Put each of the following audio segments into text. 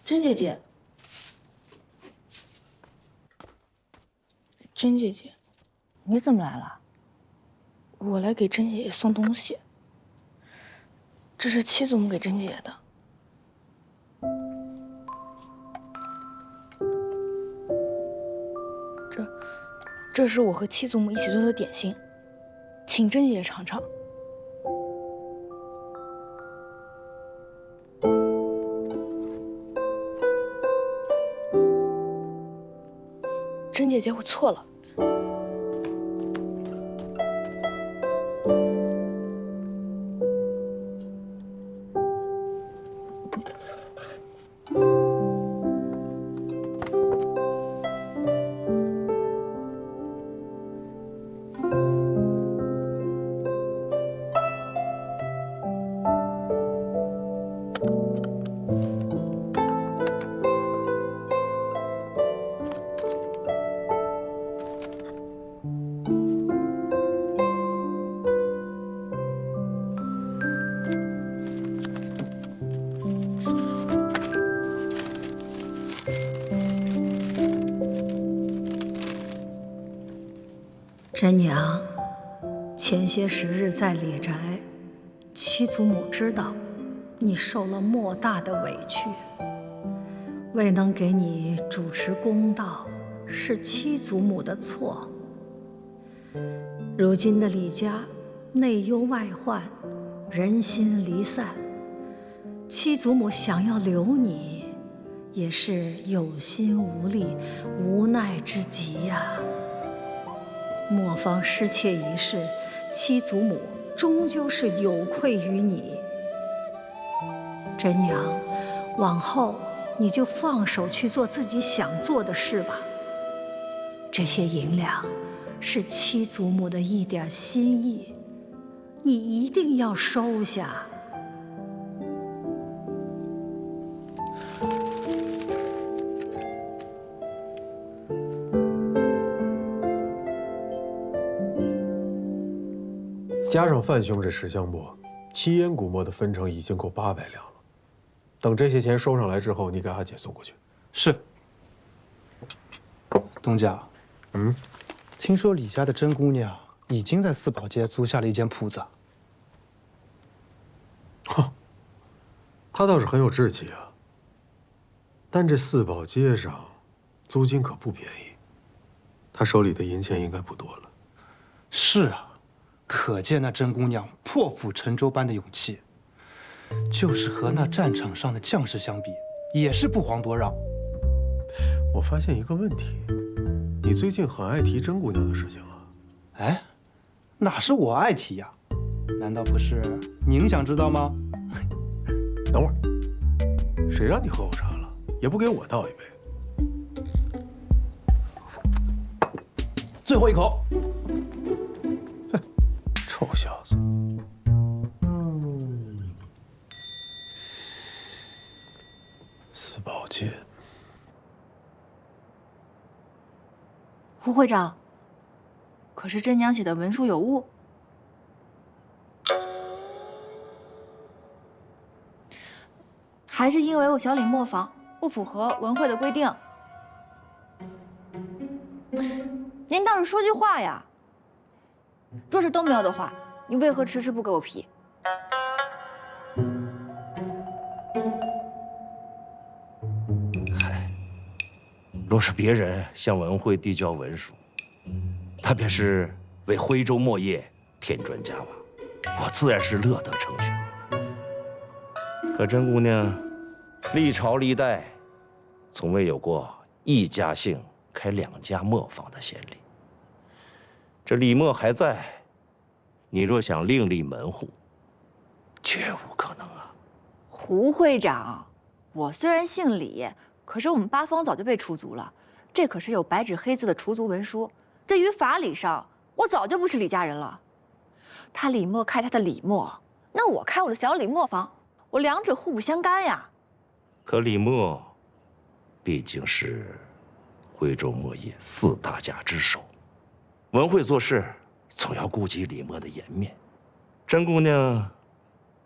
甄姐姐，甄姐姐，你怎么来了？我来给甄姐姐送东西。这是七祖母给甄姐姐的。这是我和七祖母一起做的点心，请甄姐姐尝尝。甄姐姐，我错了。甄娘，前些时日在李宅，七祖母知道你受了莫大的委屈，未能给你主持公道，是七祖母的错。如今的李家内忧外患，人心离散，七祖母想要留你，也是有心无力，无奈之极呀。磨坊失窃一事，七祖母终究是有愧于你。甄娘，往后你就放手去做自己想做的事吧。这些银两是七祖母的一点心意，你一定要收下。加上范兄这10箱墨，七烟古墨的分成已经够800两了。等这些钱收上来之后，你给阿姐送过去。是。东家，听说李家的甄姑娘已经在四宝街租下了一间铺子。哼，她倒是很有志气啊。但这四宝街上租金可不便宜，她手里的银钱应该不多了。是啊。可见那甄姑娘破釜沉舟般的勇气，就是和那战场上的将士相比，也是不遑多让。我发现一个问题，你最近很爱提甄姑娘的事情啊？哎，哪是我爱提呀？难道不是您想知道吗？等会儿，谁让你喝我茶了？也不给我倒一杯。最后一口。臭小子！四宝街，胡会长，可是甄娘写的文书有误，还是因为我小李磨坊不符合文会的规定。您倒是说句话呀！若是都没有的话，你为何迟迟不给我批？嗨，若是别人向文会递交文书，他便是为徽州墨业添砖加瓦，我自然是乐得成全。可甄姑娘历朝历代从未有过一家姓开2家磨坊的先例。这李墨还在，你若想另立门户，绝无可能啊！胡会长，我虽然姓李，可是我们八方早就被除族了，这可是有白纸黑字的除族文书。这于法理上，我早就不是李家人了。他李墨开他的李墨，那我开我的小李磨坊，我两者互不相干呀。可李墨毕竟是徽州墨业4大家之首。文会做事总要顾及李墨的颜面。甄姑娘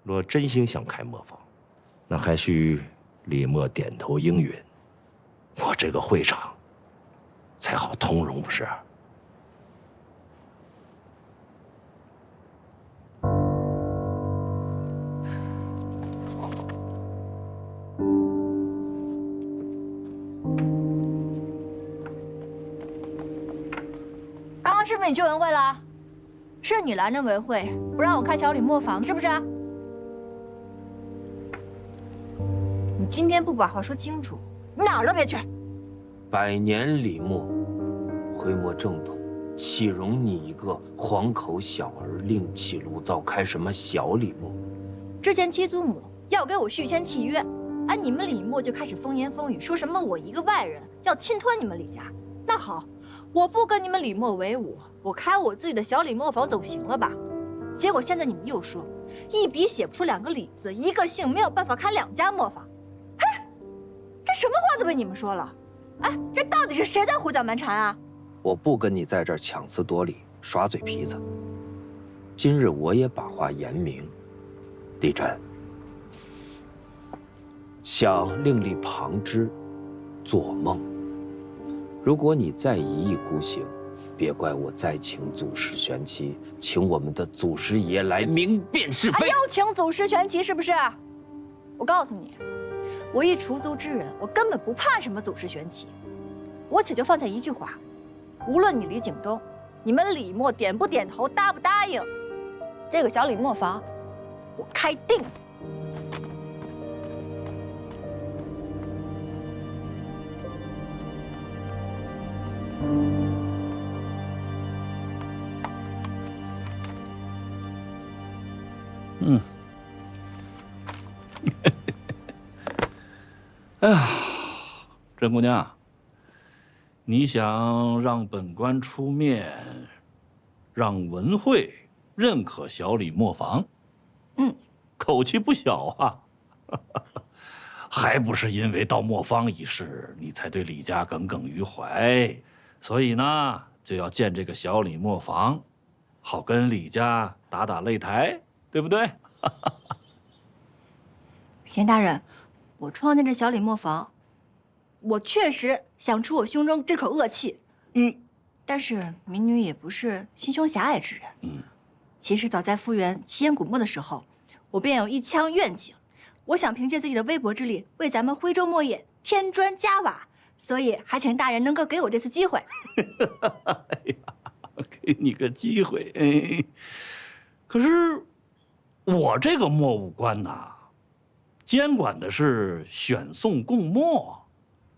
若真心想开磨坊，那还需李默点头应允，我这个会长才好通融，不是？刚刚是不是你去文会了？是你拦着文会，不让我开小李磨坊，是不是？你今天不把话说清楚，你哪儿都别去。百年李默，讳莫正统，岂容你一个黄口小儿另起炉灶，开什么小李默？之前七祖母要给我续签契约，你们李默就开始风言风语，说什么我一个外人要侵吞你们李家。那好，我不跟你们李默为伍，我开我自己的小李磨坊总行了吧？结果现在你们又说，一笔写不出2个李字，一个姓，没有办法开2家磨坊。嘿，这什么话都被你们说了？这到底是谁在胡搅蛮缠啊？我不跟你在这儿强词夺理、耍嘴皮子。今日我也把话言明，李真，想另立旁支，做梦。如果你再一意孤行，别怪我再请祖师玄奇，请我们的祖师爷来明辨是非。又请祖师玄奇是不是？我告诉你，我一除族之人，我根本不怕什么祖师玄奇。我且就放下一句话，无论你李景东，你们李默点不点头，答不答应，这个小李磨坊，我开定。哎呀，甄姑娘，你想让本官出面，让文会认可小李磨坊？口气不小啊！还不是因为到磨坊一事，你才对李家耿耿于怀，所以呢，就要建这个小李磨坊，好跟李家打打擂台，对不对？田大人，我创建这小李磨坊，我确实想出我胸中这口恶气。但是民女也不是心胸狭隘之人。其实早在复原奇岩古墓的时候，我便有一腔愿景，我想凭借自己的微薄之力，为咱们徽州墨业添砖加瓦，所以还请大人能够给我这次机会。哎呀，给你个机会，可是我这个墨务官呐，监管的是选送贡墨，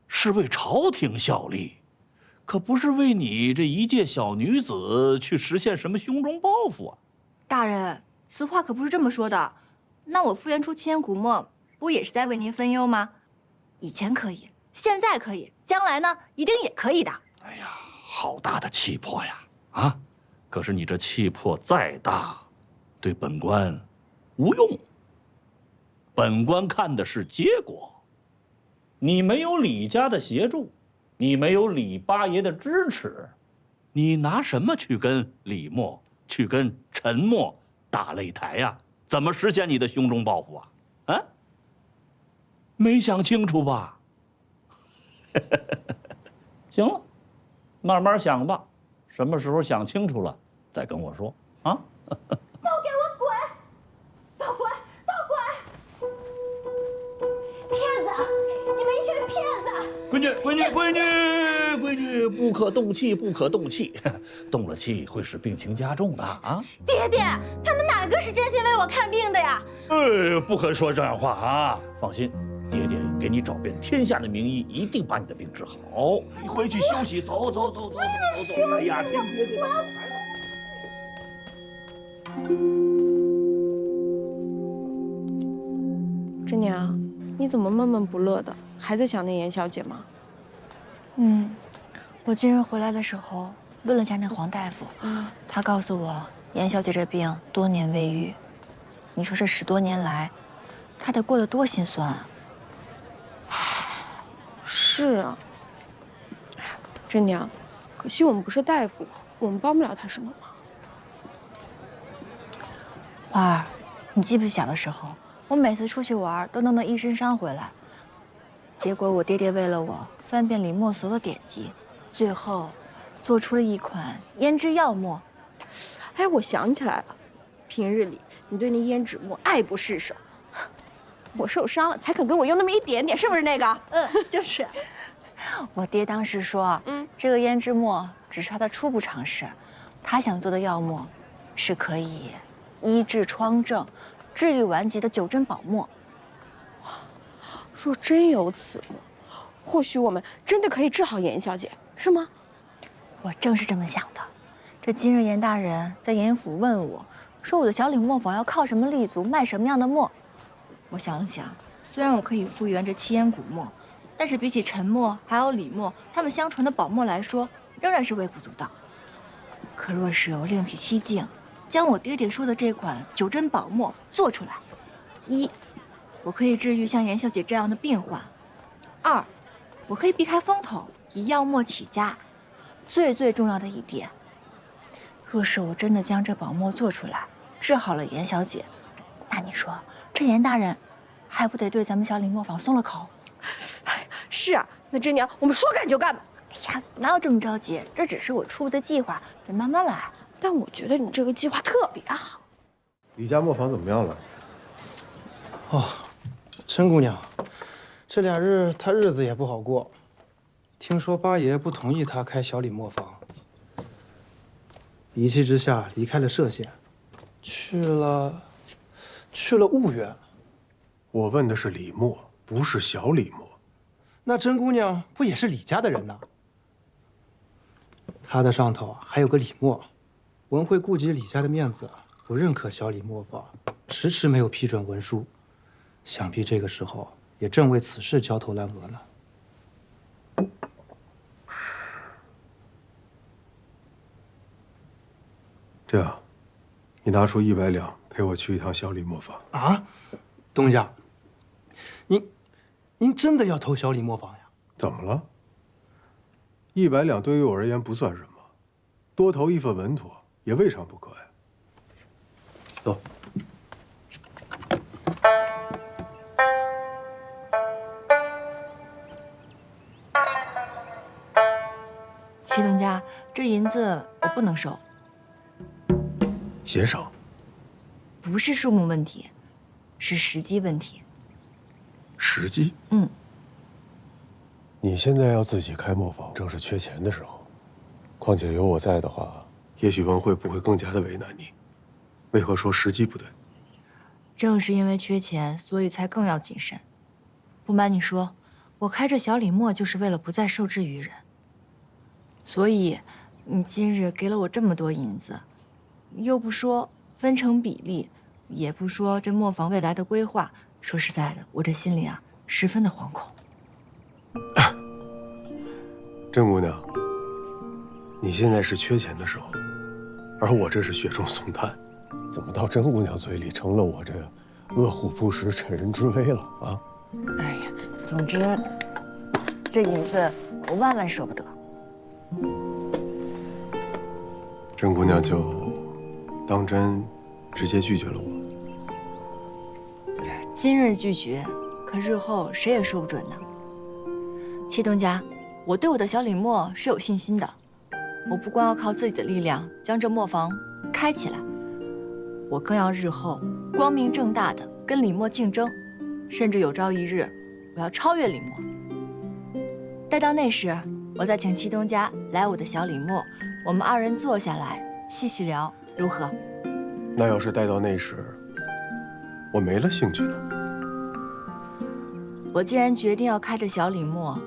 是为朝廷效力，可不是为你这一介小女子去实现什么胸中抱负啊！大人，此话可不是这么说的。那我复原出奇岩古墨，不也是在为您分忧吗？以前可以，现在可以，将来呢，一定也可以的。哎呀，好大的气魄呀！啊，可是你这气魄再大，对本官无用。本官看的是结果。你没有李家的协助，你没有李八爷的支持，你拿什么去跟李默、去跟陈默打擂台呀？怎么实现你的胸中抱负啊？啊？没想清楚吧？行了，慢慢想吧，什么时候想清楚了再跟我说啊。都给我滚！都滚！都滚！骗子！你们一群骗子！闺女，不可动气，不可动气，动了气会使病情加重的啊！爹爹，他们哪个是真心为我看病的呀？不可说这样话啊！放心，爹爹给你找遍天下的名医，一定把你的病治好。你回去休息，走。哎呀，听爹爹的。真娘，你怎么闷闷不乐的？还在想那严小姐吗？我今日回来的时候问了下那黄大夫，他告诉我严小姐这病多年未愈。你说这10多年来，她得过得多心酸啊！是啊，真娘，可惜我们不是大夫，我们帮不了她什么忙。花儿，你记不记小的时候，我每次出去玩都弄得一身伤回来，结果我爹爹为了我翻遍李墨所有典籍，最后做出了一款胭脂药末。哎，我想起来了，平日里你对那胭脂末爱不释手，我受伤了才肯给我用那么一点点，是不是那个？就是。我爹当时说，这个胭脂末只是他的初步尝试，他想做的药末是可以医治疮症、治愈顽疾的九针宝末。若真有此末，或许我们真的可以治好严小姐，是吗？我正是这么想的。这今日严大人在严府问我，说我的小李磨坊要靠什么立足，卖什么样的墨。我想了想，虽然我可以复原这七烟古墨，但是比起陈墨还有李墨他们相传的宝墨来说，仍然是微不足道。可若是我另辟蹊径，将我爹爹说的这款九针宝墨做出来，一，我可以治愈像严小姐这样的病患；二，我可以避开风头，以药墨起家。最重要的一点，若是我真的将这宝墨做出来，治好了严小姐，那你说这严大人还不得对咱们小李磨坊松了口？哎，是啊，那真娘，我们说干就干吧。哎呀，哪有这么着急？这只是我初步的计划，得慢慢来。但我觉得你这个计划特别好。李家磨坊怎么样了？哦，陈姑娘，这2日她日子也不好过。听说八爷不同意她开小李磨坊，一气之下离开了歙县，去了婺源。我问的是李墨，不是小李墨。那甄姑娘不也是李家的人呐？她的上头还有个李墨，文慧顾及李家的面子，不认可小李磨坊，迟迟没有批准文书。想必这个时候也正为此事焦头烂额呢。这样，你拿出100两陪我去一趟小李磨坊。啊，东家，您真的要投小李磨坊呀？怎么了？100两对于我而言不算什么，多投一份稳妥也未尝不可呀。走。祁东家，这银子我不能收。嫌少？不是数目问题，是时机问题。时机？你现在要自己开磨坊，正是缺钱的时候。况且有我在的话，也许文慧不会更加的为难你。为何说时机不对？正是因为缺钱，所以才更要谨慎。不瞒你说，我开这小李磨就是为了不再受制于人。所以，你今日给了我这么多银子，又不说分成比例，也不说这磨坊未来的规划，说实在的，我这心里啊十分的惶恐。甄姑娘，你现在是缺钱的时候，而我这是雪中送炭，怎么到甄姑娘嘴里成了我这饿虎扑食、趁人之危了啊？哎呀，总之，这银子我万万舍不得。甄姑娘就当真直接拒绝了我？今日拒绝，可日后谁也说不准呢。祁东家，我对我的小李磨是有信心的。我不光要靠自己的力量将这磨坊开起来，我更要日后光明正大的跟李磨竞争，甚至有朝一日我要超越李磨。待到那时，我再请祁东家来我的小李磨，我们2人坐下来细细聊，如何？那要是待到那时，我没了兴趣了。我既然决定要开这小李磨，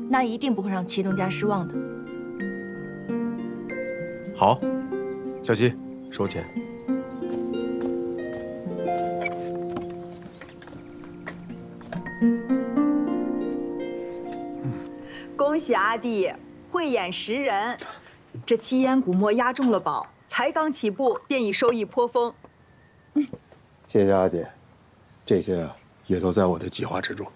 那一定不会让祁东家失望的。好，小七，收钱。恭喜阿弟慧眼识人，这七烟古墨押中了宝，才刚起步便已收益颇丰。谢谢阿姐，这些啊也都在我的计划之中。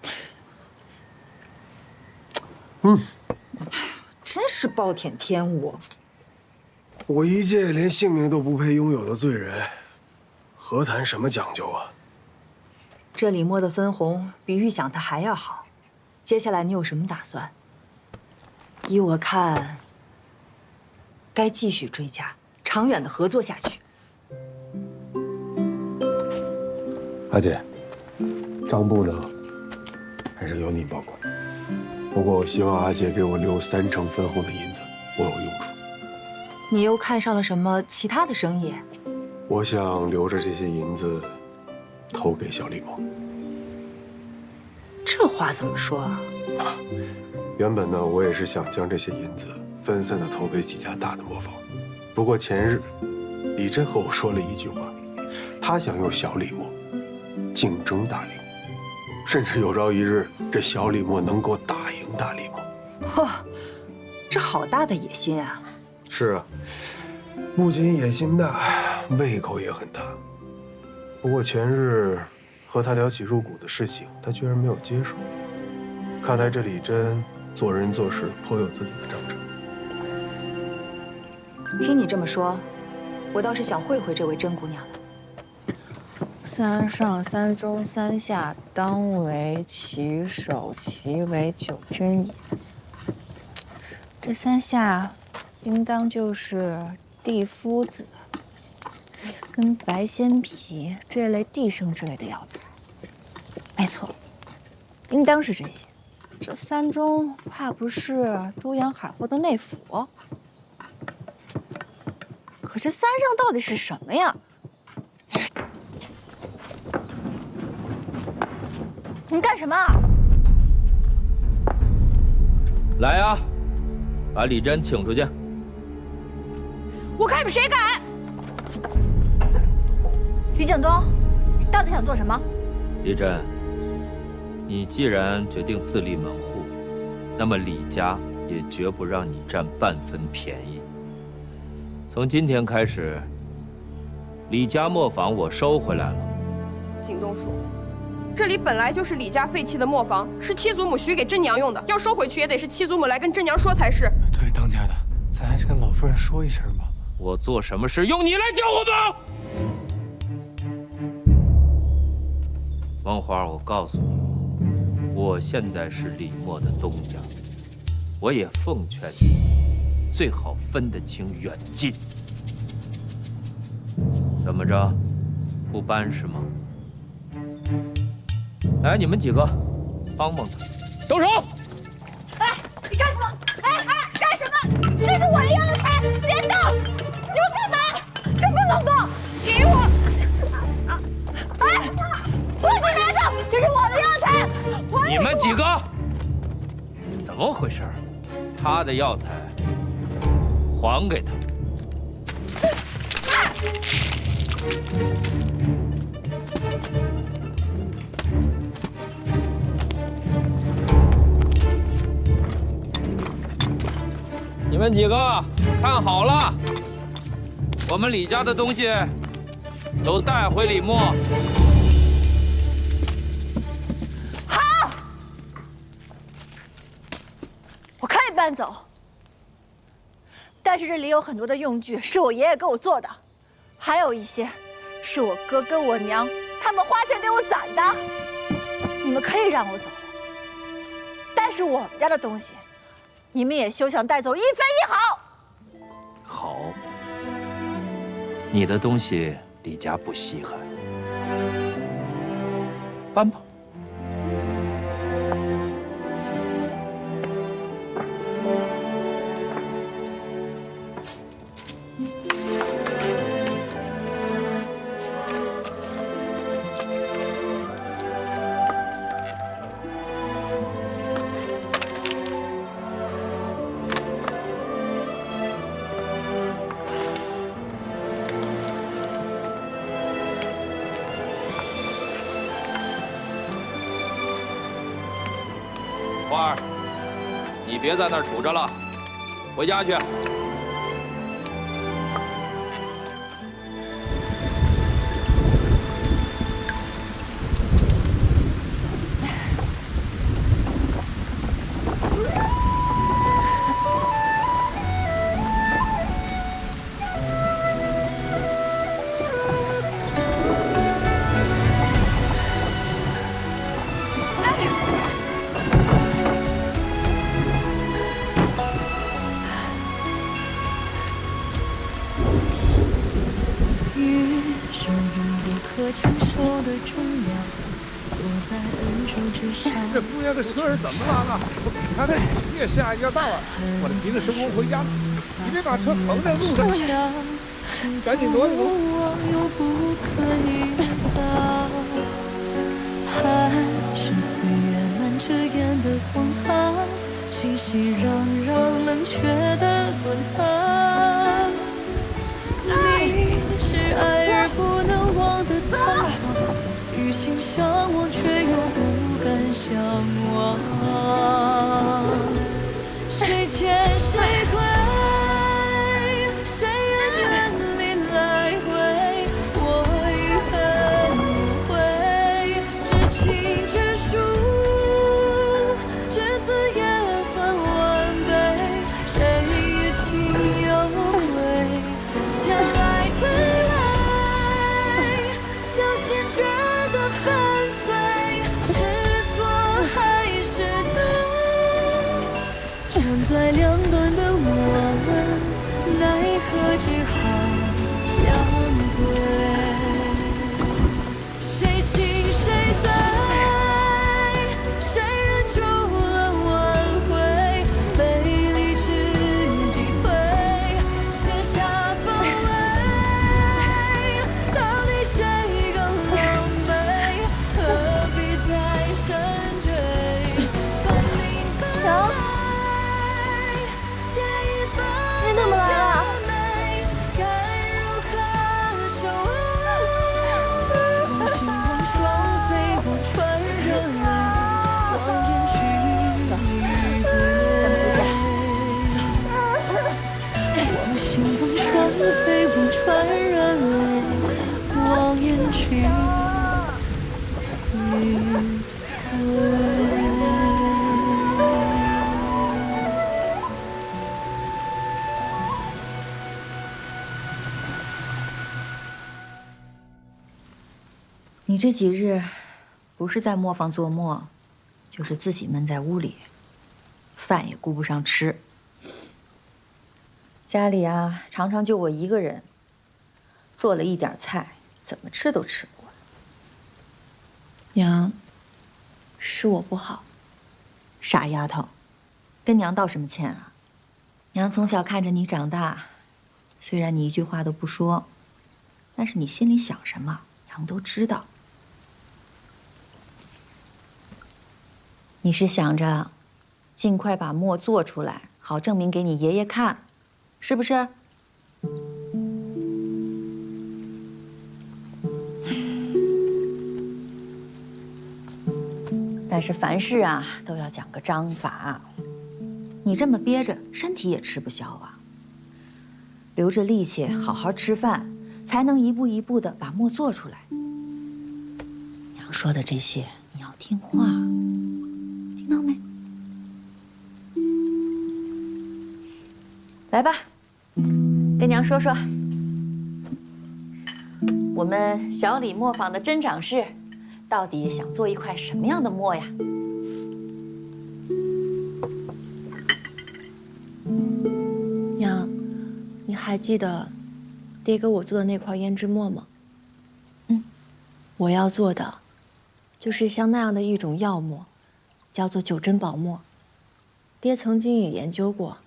真是暴殄天物。我一介连性命都不配拥有的罪人，何谈什么讲究啊？这李墨的分红比预想的还要好，接下来你有什么打算？依我看，该继续追加，长远的合作下去。阿姐，账簿呢，还是由你保管。不过我希望阿姐给我留3成分红的银子，我有用处。你又看上了什么其他的生意？我想留着这些银子，投给小李梦。这话怎么说啊？原本呢，我也是想将这些银子分散的投给几家大的磨坊。不过前日，李真和我说了一句话，他想用小李磨竞争大李磨，甚至有朝一日这小李磨能够打赢大李磨。哇，这好大的野心啊！是啊，不仅野心大，胃口也很大。不过前日和他聊起入股的事情，他居然没有接受。看来这李真做人做事颇有自己的章程。听你这么说，我倒是想会会这位甄姑娘的。3上3中3下，当为其首，其为九真也。这3下，应当就是地夫子跟白仙皮这类地生之类的药材。没错，应当是这些。这3中怕不是猪羊海货的内府？可这3上到底是什么呀？你干什么？来呀，把李真请出去。我看你们谁敢！李景东，你到底想做什么？李真，你既然决定自立门户，那么李家也绝不让你占半分便宜。从今天开始，李家磨坊我收回来了。景东叔，这里本来就是李家废弃的磨坊，是七祖母许给真娘用的，要收回去也得是七祖母来跟真娘说才是。对，当家的，咱还是跟老夫人说一声吧。我做什么事用你来教我吗？王花，我告诉你，我现在是李默的东家，我也奉劝你，最好分得清远近。怎么着，不搬是吗？来，你们几个，帮帮他，动手！哎，你干什么？哎，干什么？这是我的药材，别动！你们干嘛？这不能动！给我！哎，不许拿走！这是我的药材！你们几个，怎么回事？他的药材还给他。你们几个看好了，我们李家的东西都带回李默。好，我可以搬走，但是这里有很多的用具是我爷爷给我做的，还有一些是我哥跟我娘他们花钱给我攒的。你们可以让我走，但是我们家的东西，你们也休想带走1分1毫。好，你的东西李家不稀罕，搬吧。花儿，你别在那儿杵着了，回家去。这姑娘的车是怎么了啊？看看你也下要到了，我得提着生活回家，你别把车横在路上，赶紧挪一挪。还是岁月漫着眼的黄寒，熙熙攘攘冷却的轮寒。你是爱而不能忘的苍老，与心相忘却又不敢相忘。谁欠谁归？谁愿远离来回？我已恨无悔，至情至疏，至死也算完备。谁与情有愧？将爱推诿，将心觉得粉碎，是错还是对？站在两端的我们，奈何只好相对。谁醒谁醉？谁人救了挽回？背离知己退，卸下防卫。到底谁更狼狈？何必再深追？分明白白，写一本你怎么来了？该如何收尾？望星望双飞，望穿人泪，望雁去归。望星望双飞，望穿人泪，望雁去归。你这几日不是在磨坊做墨，就是自己闷在屋里，饭也顾不上吃。家里啊，常常就我一个人，做了一点菜，怎么吃都吃不完。娘，是我不好。傻丫头，跟娘道什么歉啊？娘从小看着你长大，虽然你一句话都不说，但是你心里想什么，娘都知道。你是想着尽快把墨做出来，好证明给你爷爷看，是不是？但是凡事啊都要讲个章法，你这么憋着，身体也吃不消啊。留着力气好好吃饭，才能一步一步的把墨做出来。娘说的这些，你要听话。听到没？来吧，跟娘说说，我们小李磨坊的真长氏到底想做一块什么样的墨呀？娘，你还记得爹给我做的那块胭脂墨吗？我要做的就是像那样的一种药墨。叫做九珍宝墨，爹曾经也研究过。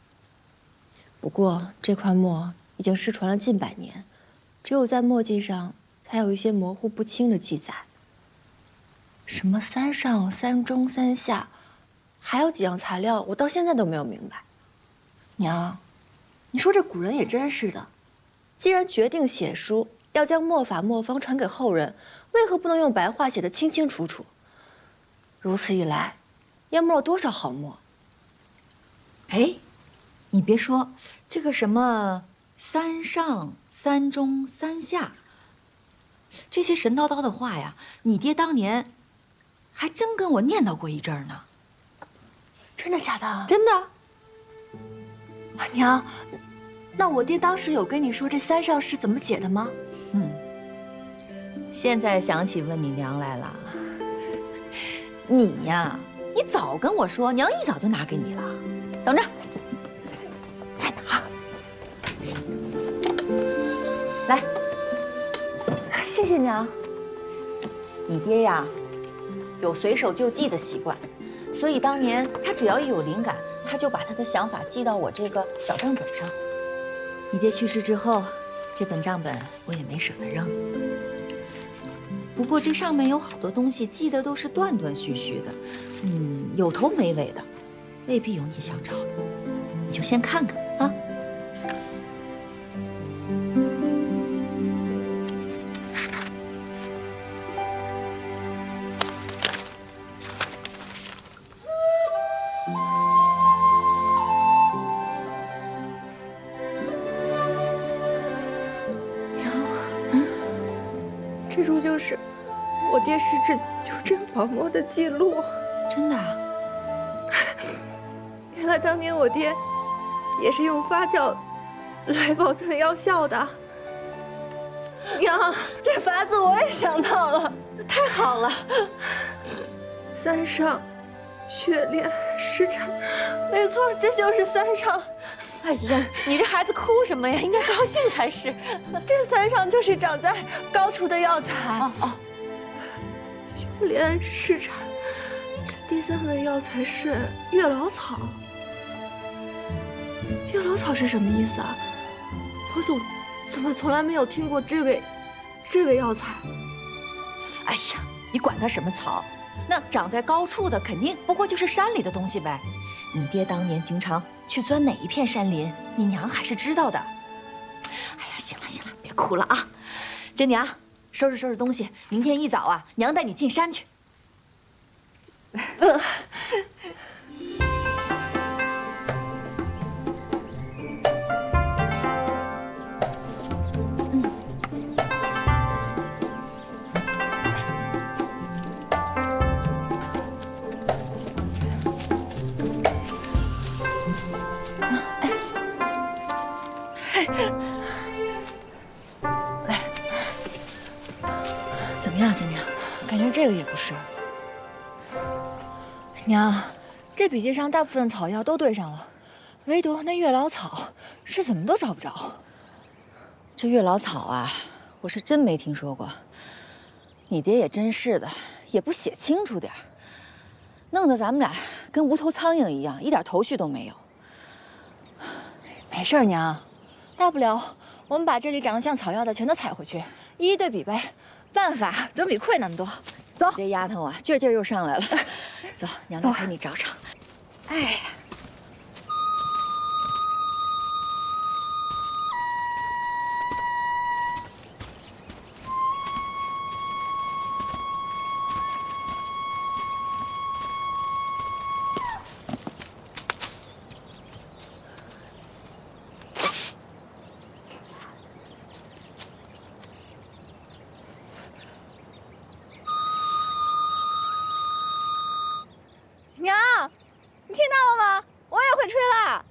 不过这块墨已经失传了近100年，只有在墨迹上才有一些模糊不清的记载。什么3上、3中、3下，还有几样材料我到现在都没有明白。娘，你说这古人也真是的，既然决定写书，要将墨法墨方传给后人，为何不能用白话写得清清楚楚？如此一来，淹没了多少好墨？哎，你别说，这个什么3上、3中、3下，这些神叨叨的话呀，你爹当年还真跟我念叨过一阵儿呢。真的假的？真的。娘，那我爹当时有跟你说这3上是怎么解的吗？现在想起问你娘来了。你呀，你早跟我说，娘一早就拿给你了。等着，在哪？来，谢谢娘。你爹呀，有随手就记的习惯，所以当年他只要一有灵感，他就把他的想法记到我这个小账本上。你爹去世之后，这本账本我也没舍得扔。不过这上面有好多东西记得都是断断续续的，有头没尾的，未必有你想找的。你就先看看啊。这书就是我爹失智纠正保模的记录。真的啊？原来当年我爹也是用发酵来保存药效的。娘，这法子我也想到了，太好了！三上、血炼、湿产，没错，这就是三上。哎呀，你这孩子哭什么呀？应该高兴才是。这三上就是长在高处的药材。血炼、湿产，这第三味药材是月老草。月老草是什么意思啊？我怎么从来没有听过这味药材？哎呀，你管它什么草？那长在高处的肯定不过就是山里的东西呗。你爹当年经常去钻哪一片山林，你娘还是知道的。哎呀，行了行了，别哭了啊！真娘，收拾收拾东西，明天一早啊，娘带你进山去。怎么样，真娘？感觉这个也不是。娘，这笔记上大部分草药都对上了，唯独那月老草是怎么都找不着。这月老草啊，我是真没听说过。你爹也真是的，也不写清楚点儿，弄得咱们俩跟无头苍蝇一样，一点头绪都没有。没事儿，娘，大不了我们把这里长得像草药的全都采回去，一一对比呗。办法总比困难多。走，这丫头啊，劲儿又上来了。走，娘再陪你找找。哎呀，娘，你听到了吗？我也会吹了。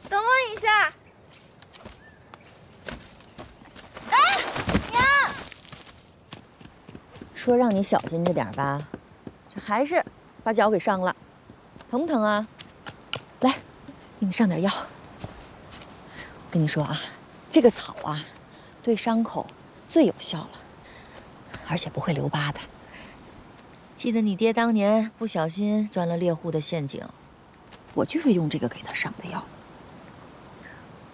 等我一下。哎，娘，说让你小心着点吧，这还是把脚给伤了，疼不疼啊？来，给你上点药。我跟你说啊，这个草啊，对伤口最有效了，而且不会留疤的。记得你爹当年不小心钻了猎户的陷阱，我就是用这个给他上的药。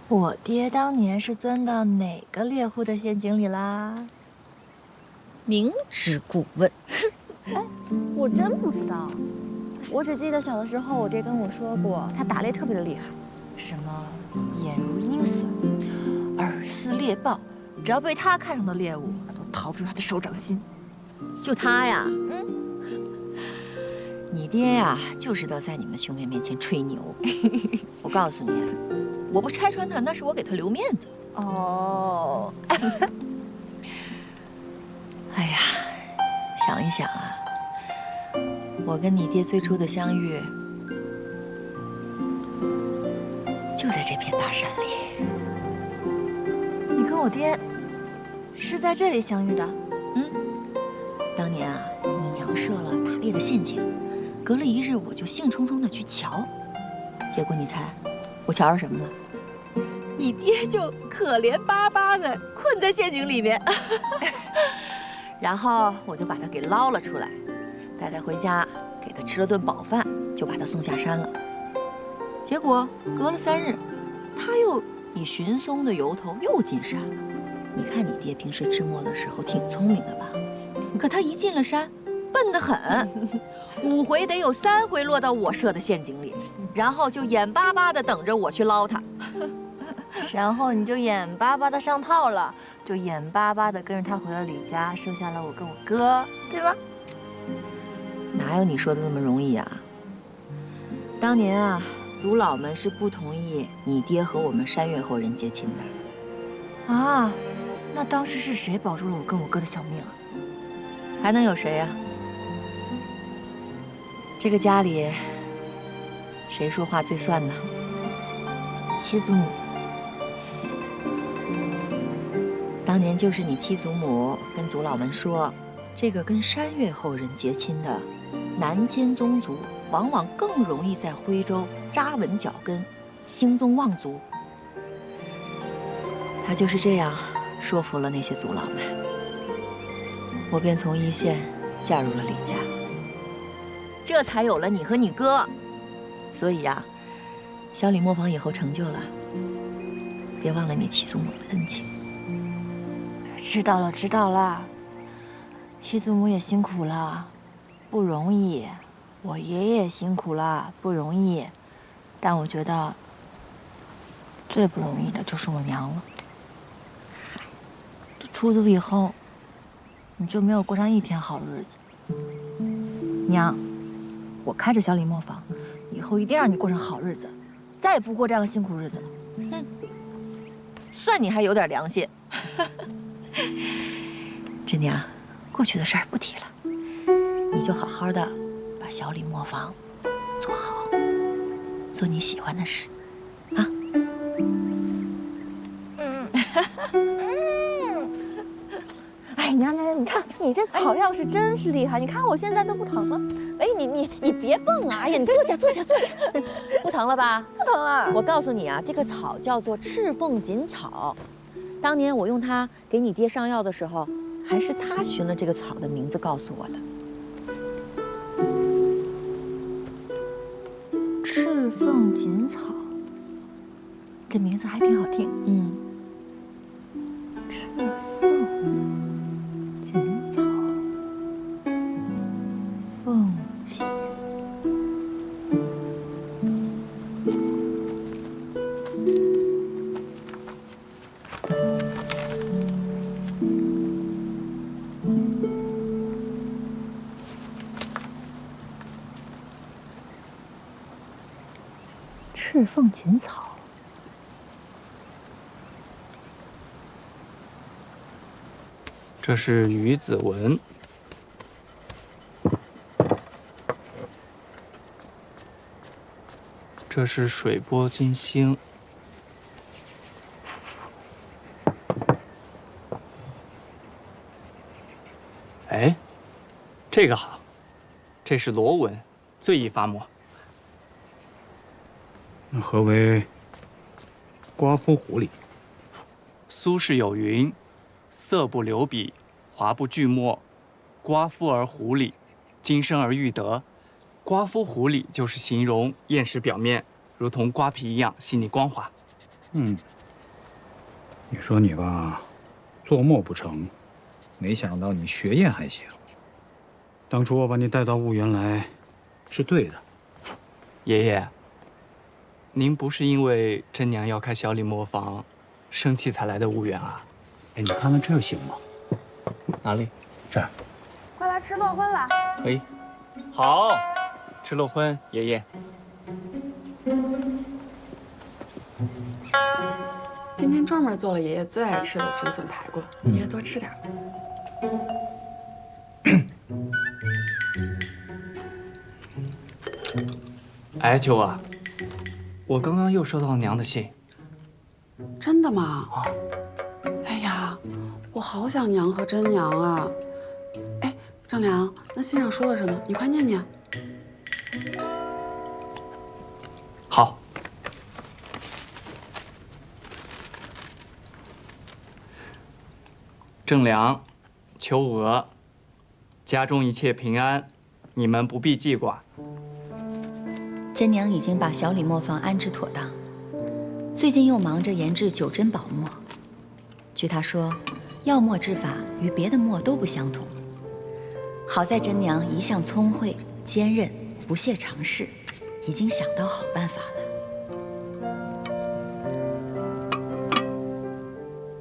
我爹当年是钻到哪个猎户的陷阱里啦？明知故问。哎，我真不知道，我只记得小的时候我爹跟我说过，他打猎特别的厉害，什么眼如鹰隼，耳似猎豹，只要被他看上的猎物，都逃不出他的手掌心。就他呀，你爹呀，就知道在你们兄妹面前吹牛。我告诉你啊，我不拆穿他，那是我给他留面子。哦。哎呀，想一想啊，我跟你爹最初的相遇，就在这片大山里。你跟我爹是在这里相遇的？当年啊，你娘设了打猎的陷阱。隔了一日，我就兴冲冲的去瞧，结果你猜，我瞧着什么了？你爹就可怜巴巴的困在陷阱里面，然后我就把他给捞了出来，带他回家，给他吃了顿饱饭，就把他送下山了。结果隔了3日，他又以寻松的由头又进山了。你看你爹平时吃墨的时候挺聪明的吧？可他一进了山，笨得很，5回得有3回落到我设的陷阱里，然后就眼巴巴地等着我去捞他。然后你就眼巴巴的上套了，就眼巴巴的跟着他回了李家，生下了我跟我哥，对吧？哪有你说的那么容易啊？当年啊，族老们是不同意你爹和我们山岳后人结亲的。啊，那当时是谁保住了我跟我哥的小命啊？还能有谁呀？这个家里，谁说话最算呢？七祖母。当年就是你七祖母跟族老们说，这个跟山岳后人结亲的南迁宗族，往往更容易在徽州扎稳脚跟，兴宗望族。他就是这样说服了那些族老们，我便从一线嫁入了李家，这才有了你和你哥。所以呀，小李磨坊以后成就了，别忘了你七祖母的恩情。知道了，知道了。七祖母也辛苦了，不容易。我爷爷也辛苦了，不容易。但我觉得最不容易的就是我娘了。这出族以后，你就没有过上一天好日子。娘，我开着小李磨坊，以后一定让你过上好日子，再也不过这样的辛苦日子了。哼，算你还有点良心。侄娘，过去的事儿不提了，你就好好的把小李磨坊做好，做你喜欢的事，啊。哎，娘，你看你这草药是真是厉害，你看我现在都不疼了。哎，你别蹦啊！哎呀，你坐下，不疼了吧？不疼了。我告诉你啊，这个草叫做赤凤锦草。当年我用它给你爹上药的时候，还是他寻了这个草的名字告诉我的。赤凤锦草，这名字还挺好听。嗯，赤凤锦草，凤锦。赤凤锦草，这是鱼子纹，这是水波金星，哎，这个好，这是螺纹，最易发墨。何为刮夫狐狸？苏轼有云：“色不留笔，华不聚墨，刮夫而狐狸，今生而欲得。”刮夫狐狸就是形容砚石表面如同刮皮一样细腻光滑。你说你吧，做墨不成，没想到你学砚还行。当初我把你带到婺源来，是对的。爷爷，您不是因为真娘要开小李磨坊，生气才来的婺源啊？哎，你看看这行吗？哪里？这儿。快来吃落荤了。可以。好，吃落荤，爷爷。今天专门做了爷爷最爱吃的竹笋排骨，爷爷多吃点。哎，秋啊，我刚刚又收到娘的信。真的吗？哎呀，我好想娘和真娘啊！哎，正良，那信上说了什么？你快念念。好。正良，求娥，家中一切平安，你们不必记挂。真娘已经把小李磨坊安置妥当，最近又忙着研制九针宝墨。据她说，药墨制法与别的墨都不相同。好在真娘一向聪慧坚韧，不懈尝试，已经想到好办法了。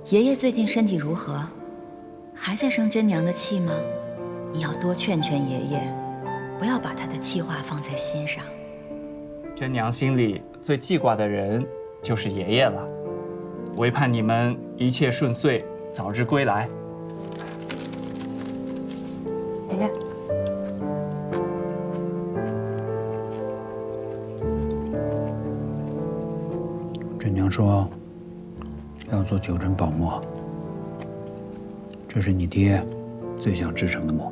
爷爷最近身体如何？还在生真娘的气吗？你要多劝劝爷爷，不要把他的气话放在心上。真娘心里最记挂的人就是爷爷了，唯盼你们一切顺遂，早日归来。爷爷，真娘说要做九针宝墨，这是你爹最想制成的墨。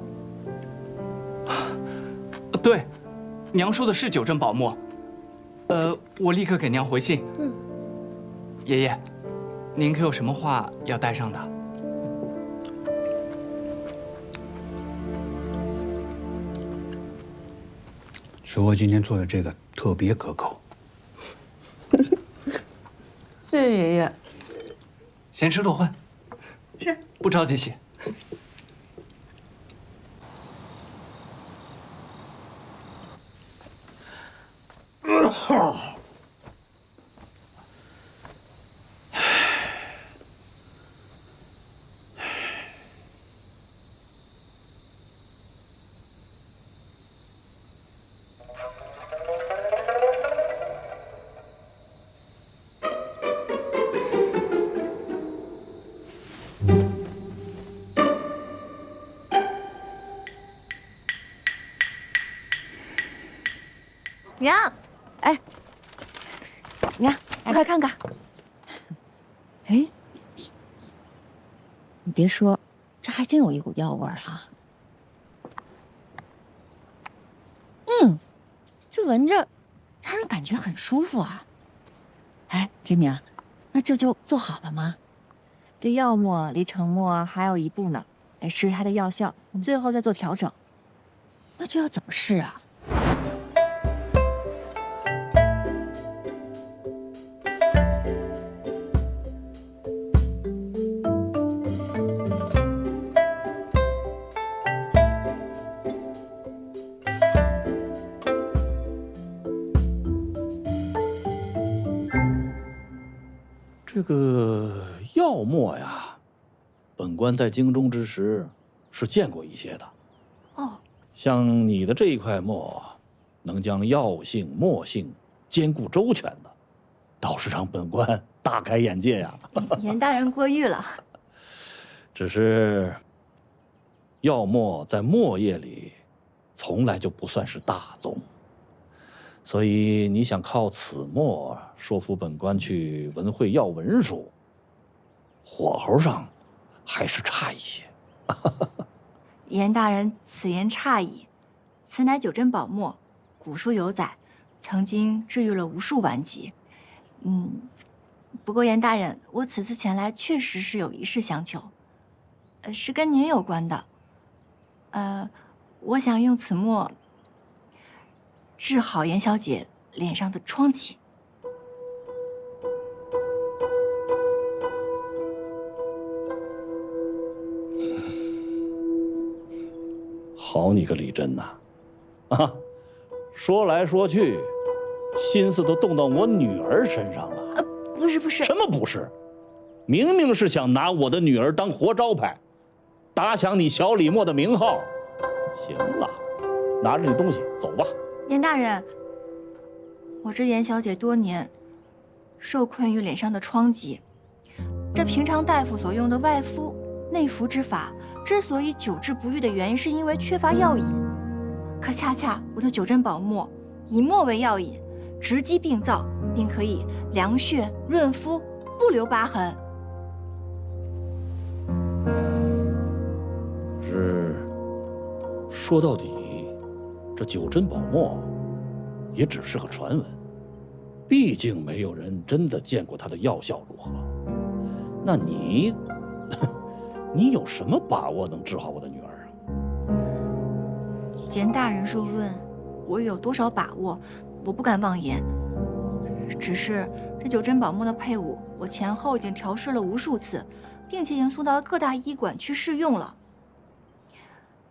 对，娘说的是九针宝墨。我立刻给娘回信。爷爷，您可有什么话要带上的？水娥今天做的这个特别可口。谢谢爷爷。先吃罗混。是。不着急洗。娘，哎，娘，快看看。哎，你别说，这还真有一股药味儿啊。这闻着让人感觉很舒服啊。哎，真娘，那这就做好了吗？这药末离成末还有一步呢，得试它的药效，最后再做调整。那这要怎么试啊？这个药墨呀，本官在京中之时是见过一些的。哦，像你的这一块墨，能将药性、墨性兼顾周全的，倒是让本官大开眼界呀。严大人过誉了。只是药墨在墨业里从来就不算是大宗。所以你想靠此墨说服本官去文会要文书，火候上还是差一些。严大人此言差矣，此乃九针宝墨，古书有载，曾经治愈了无数顽疾。不过严大人，我此次前来确实是有一事相求，是跟您有关的。我想用此墨治好严小姐脸上的疮痍。好你个李真呐，啊，说来说去，心思都动到我女儿身上了。不是，什么不是？明明是想拿我的女儿当活招牌，打响你小李墨的名号。行了，拿着你东西走吧。严大人，我这严小姐多年受困于脸上的疮痍，这平常大夫所用的外敷、内服之法，之所以久治不愈的原因，是因为缺乏药引。可恰恰我的九针宝墨，以墨为药引，直击病灶，并可以凉血润肤，不留疤痕。是，说到底，这九针宝墨也只是个传闻，毕竟没有人真的见过它的药效如何。那你你有什么把握能治好我的女儿啊？严大人若问我有多少把握，我不敢妄言。只是这九珍宝沫的配伍，我前后已经调试了无数次，并且已经送到了各大医馆去试用了。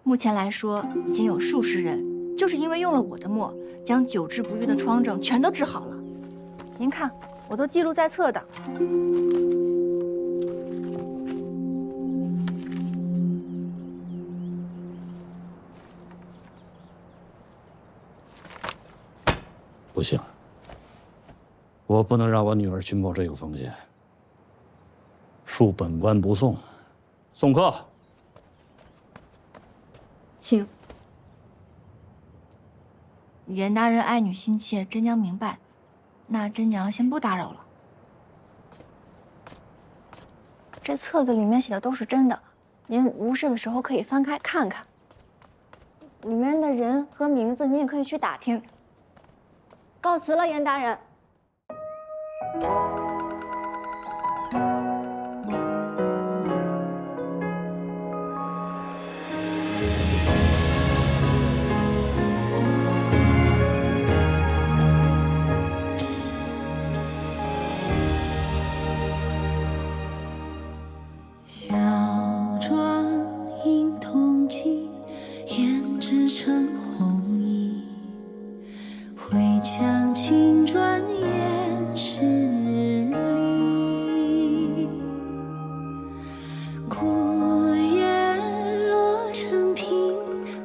目前来说，已经有数十人就是因为用了我的沫，将久治不愈的疮症全都治好了。您看，我都记录在册的。不行，我不能让我女儿去冒这个风险。恕本官不送。送客。请。严大人爱女心切，真娘明白。那真娘先不打扰了。这册子里面写的都是真的，您无事的时候可以翻开看看。里面的人和名字您也可以去打听。告辞了，严大人。小妆映铜镜，胭脂成红衣。回墙青砖掩湿篱，孤雁落成萍，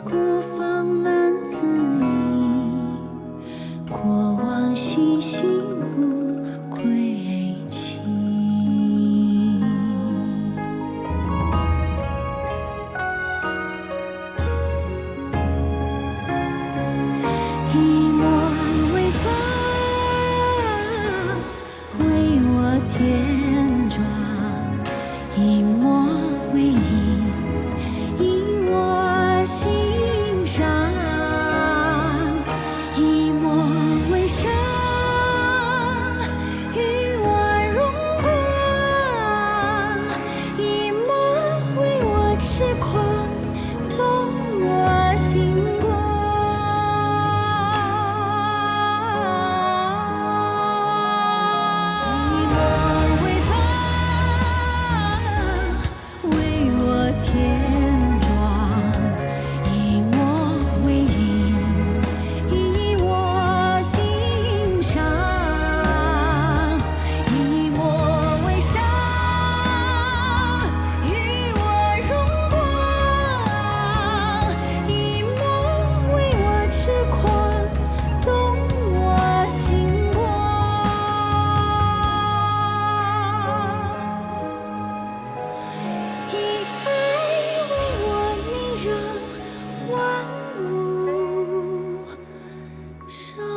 孤芳难自已。过往细细无归期。一抹微风为我添妆，一抹为影引我心上，一抹为裳与我荣光，一抹为我痴狂纵我心光。万物生。